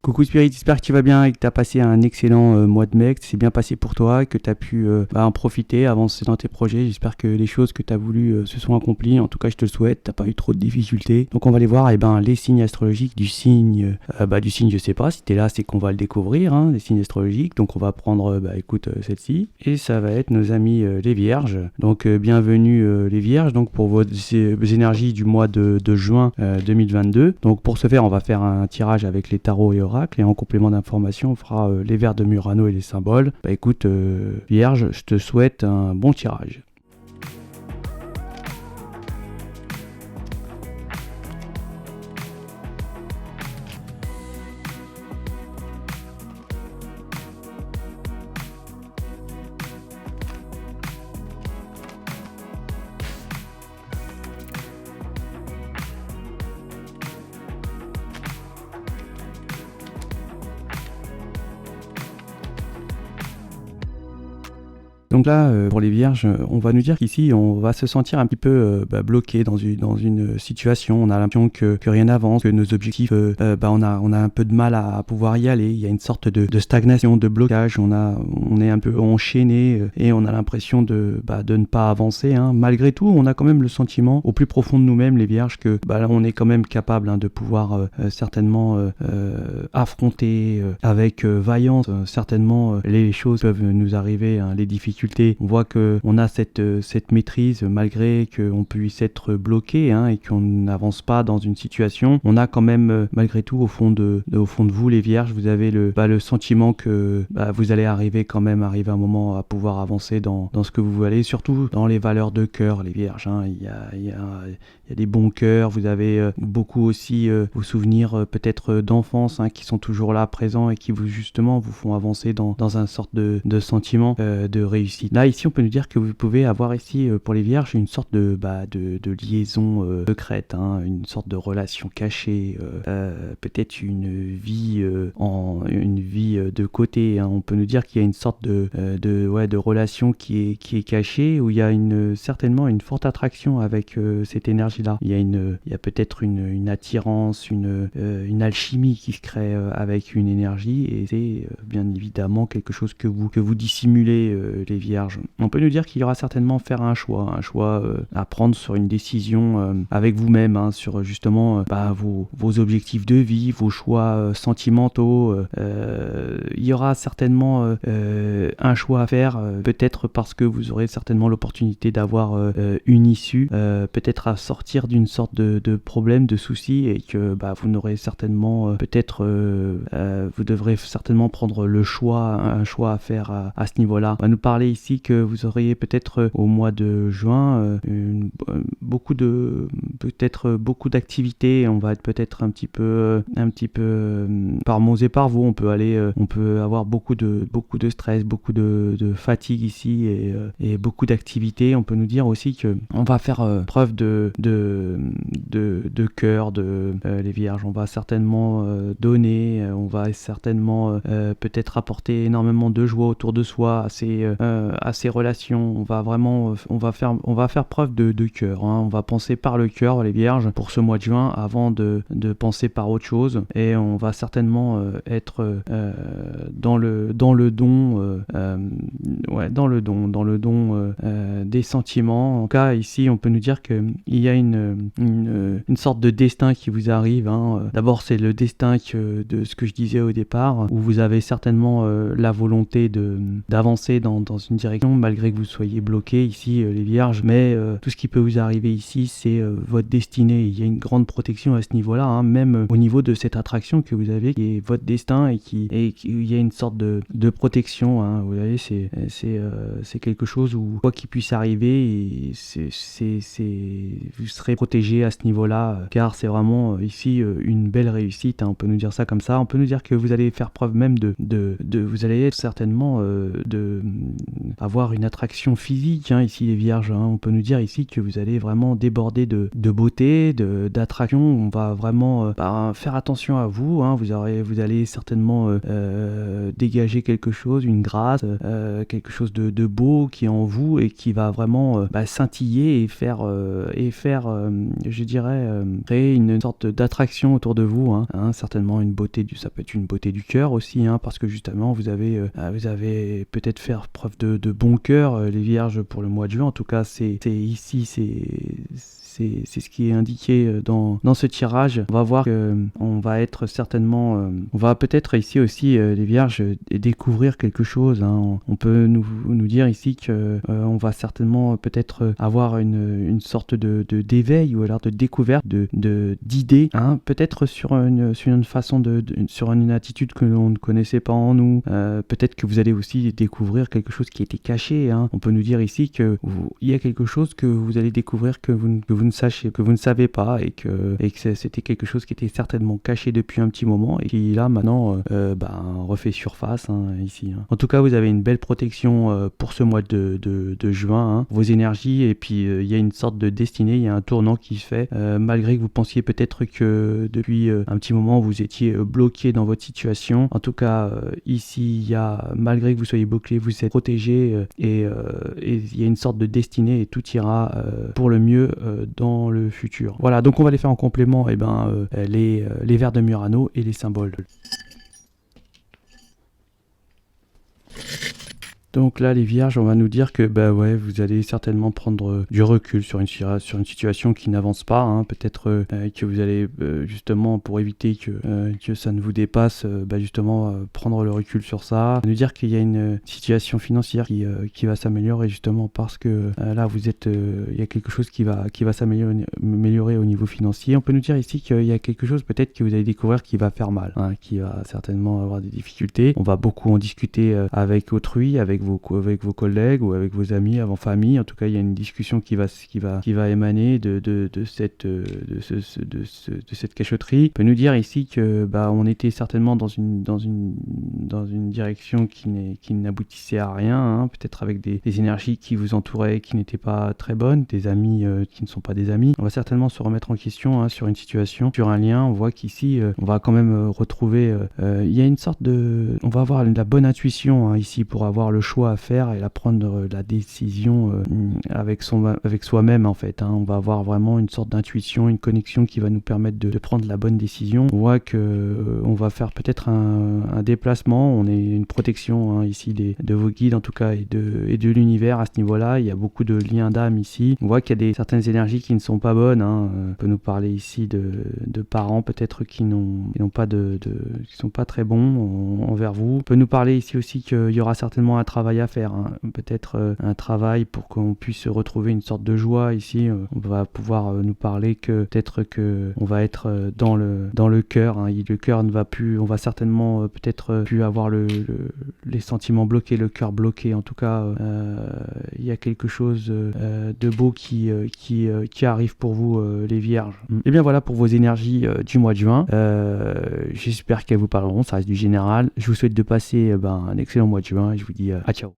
Coucou Spirit, j'espère que tu vas bien et que tu as passé un excellent mois de mai, que c'est bien passé pour toi, que tu as pu en profiter, avancer dans tes projets. J'espère que les choses que tu as voulu se sont accomplies. En tout cas, je te le souhaite, tu n'as pas eu trop de difficultés. Donc on va aller voir les signes astrologiques du signe, je sais pas, si tu es là, c'est qu'on va le découvrir, hein, les signes astrologiques. Donc on va prendre, celle-ci. Et ça va être nos amis les Vierges. Donc bienvenue les Vierges, donc pour vos énergies du mois de juin 2022. Donc pour ce faire, on va faire un tirage avec les tarots et oracles. Et en complément d'information, on fera les vers de Murano et les symboles. Vierge, je te souhaite un bon tirage. Donc là, pour les Vierges, on va nous dire qu'ici, on va se sentir un petit peu bloqué dans une situation. On a l'impression que rien n'avance, que nos objectifs, on a un peu de mal à pouvoir y aller. Il y a une sorte de stagnation, de blocage. On est un peu enchaîné et on a l'impression de ne pas avancer. Hein. Malgré tout, on a quand même le sentiment, au plus profond de nous-mêmes, les Vierges, que on est quand même capable de pouvoir certainement affronter avec vaillance. Certainement, les choses peuvent nous arriver, les difficultés. On voit qu'on a cette maîtrise malgré qu'on puisse être bloqué et qu'on n'avance pas dans une situation. On a quand même malgré tout au fond de vous les Vierges, vous avez le sentiment que vous allez arriver un moment à pouvoir avancer dans ce que vous voulez, surtout dans les valeurs de cœur les Vierges. Hein. Il y a des bons cœurs, vous avez beaucoup aussi vos souvenirs peut-être d'enfance qui sont toujours là présents et qui vous font avancer dans un sorte de sentiment de réussite. Là ici on peut nous dire que vous pouvez avoir ici pour les Vierges une sorte de liaison secrète, une sorte de relation cachée, peut-être une vie de côté. On peut nous dire qu'il y a une sorte de relation qui est cachée, où il y a certainement une forte attraction avec cette énergie-là. Il y a peut-être une attirance, une alchimie qui se crée avec une énergie, et c'est bien évidemment quelque chose que vous dissimulez les Vierges. On peut nous dire qu'il y aura certainement faire un choix à prendre sur une décision avec vous-même, sur justement vos objectifs de vie, vos choix sentimentaux. Il y aura certainement un choix à faire, peut-être parce que vous aurez certainement l'opportunité d'avoir une issue, peut-être à sortir d'une sorte de problème, de souci, et que vous n'aurez certainement vous devrez certainement prendre un choix à faire à ce niveau-là. On va nous parler dirait ici que vous auriez peut-être au mois de juin beaucoup d'activités. On va être peut-être un petit peu par mots et par vous. On peut avoir beaucoup de stress, beaucoup de fatigue ici et beaucoup d'activités. On peut nous dire aussi que on va faire preuve de cœur, les vierges. On va certainement donner, on va certainement peut-être apporter énormément de joie autour de soi à ces relations. On va faire preuve de cœur, hein. On va penser par le cœur, les vierges, pour ce mois de juin, avant de penser par autre chose, et on va certainement être dans le don, des sentiments. En tout cas, ici, on peut nous dire qu'il y a une sorte de destin qui vous arrive, hein. D'abord, c'est le destin de ce que je disais au départ, où vous avez certainement la volonté d'avancer dans une direction, malgré que vous soyez bloqué ici, les vierges. Mais tout ce qui peut vous arriver ici, c'est votre destinée. Il y a une grande protection à ce niveau-là, hein, même au niveau de cette attraction que vous avez, qui est votre destin, et il y a une sorte de protection, hein. Vous voyez, c'est quelque chose où, quoi qu'il puisse arriver, vous serez protégé à ce niveau-là, car c'est vraiment ici une belle réussite, hein. On peut nous dire ça comme ça. On peut nous dire que vous allez faire preuve même vous allez être certainement avoir une attraction physique, hein, ici les vierges, hein. On peut nous dire ici que vous allez vraiment déborder de beauté, d'attraction. On va vraiment faire attention à vous, hein. Vous allez certainement dégager quelque chose, une grâce, quelque chose de beau qui est en vous et qui va vraiment scintiller et faire je dirais créer une sorte d'attraction autour de vous, hein. Certainement ça peut être une beauté du cœur aussi, hein, parce que justement vous avez peut-être faire preuve de bon cœur, les vierges, pour le mois de juin. En tout cas, c'est ce qui est indiqué dans ce tirage. On va voir qu'on va être certainement, on va peut-être ici aussi, les vierges, découvrir quelque chose, hein. On peut nous dire ici que on va certainement peut-être avoir une sorte d'éveil, ou alors de découverte d'idées, hein, peut-être sur une façon sur une attitude que l'on ne connaissait pas en nous. Peut-être que vous allez aussi découvrir quelque chose qui était caché, hein. On peut nous dire ici que il y a quelque chose que vous allez découvrir que vous ne savez pas, et que c'était quelque chose qui était certainement caché depuis un petit moment, et qui là maintenant refait surface, hein, ici, hein. En tout cas, vous avez une belle protection pour ce mois de juin, hein, vos énergies, et puis il y a une sorte de destinée, il y a un tournant qui se fait, malgré que vous pensiez peut-être que depuis un petit moment vous étiez bloqué dans votre situation. En tout cas, ici, malgré que vous soyez bloqué, vous êtes protégé, et il y a une sorte de destinée, et tout ira pour le mieux dans le futur. Voilà, donc on va les faire en complément, les vers de Murano et les symboles. Donc là, les vierges, on va nous dire que vous allez certainement prendre du recul sur une situation qui n'avance pas, hein. Peut-être que vous allez justement, pour éviter que ça ne vous dépasse, justement prendre le recul sur ça. On va nous dire qu'il y a une situation financière qui va s'améliorer, justement parce que là il y a quelque chose qui va s'améliorer au niveau financier. On peut nous dire ici qu'il y a quelque chose peut-être que vous allez découvrir qui va faire mal, hein, qui va certainement avoir des difficultés. On va beaucoup en discuter avec autrui, avec vos collègues ou avec vos amis, en famille. En tout cas, il y a une discussion qui va émaner de cette cachotterie. On peut nous dire ici que on était certainement dans une direction qui n'aboutissait à rien, hein, peut-être avec des énergies qui vous entouraient qui n'étaient pas très bonnes, des amis qui ne sont pas des amis. On va certainement se remettre en question, hein, sur une situation, sur un lien. On voit qu'ici on va quand même retrouver, il y a une sorte on va avoir la bonne intuition, hein, ici, pour avoir le choix à faire et prendre la décision avec soi-même, en fait, hein. On va avoir vraiment une sorte d'intuition, une connexion qui va nous permettre de prendre la bonne décision. On voit que on va faire peut-être un déplacement. On est une protection, hein, ici de vos guides, en tout cas, et de l'univers à ce niveau-là. Il y a beaucoup de liens d'âme ici. On voit qu'il y a certaines énergies qui ne sont pas bonnes, hein. On peut nous parler ici de parents peut-être qui sont pas très bons envers vous. On peut nous parler ici aussi qu'il y aura certainement un travail travail à faire, hein. Peut-être un travail pour qu'on puisse retrouver une sorte de joie ici. On va pouvoir nous parler que peut-être que on va être dans le cœur, hein. Le cœur ne va plus, on va certainement peut-être plus avoir les sentiments bloqués, le cœur bloqué. En tout cas, il y a quelque chose de beau qui arrive pour vous, les Vierges. Et bien voilà pour vos énergies du mois de juin. J'espère qu'elles vous parleront. Ça reste du général. Je vous souhaite de passer un excellent mois de juin et je vous dis à ciao.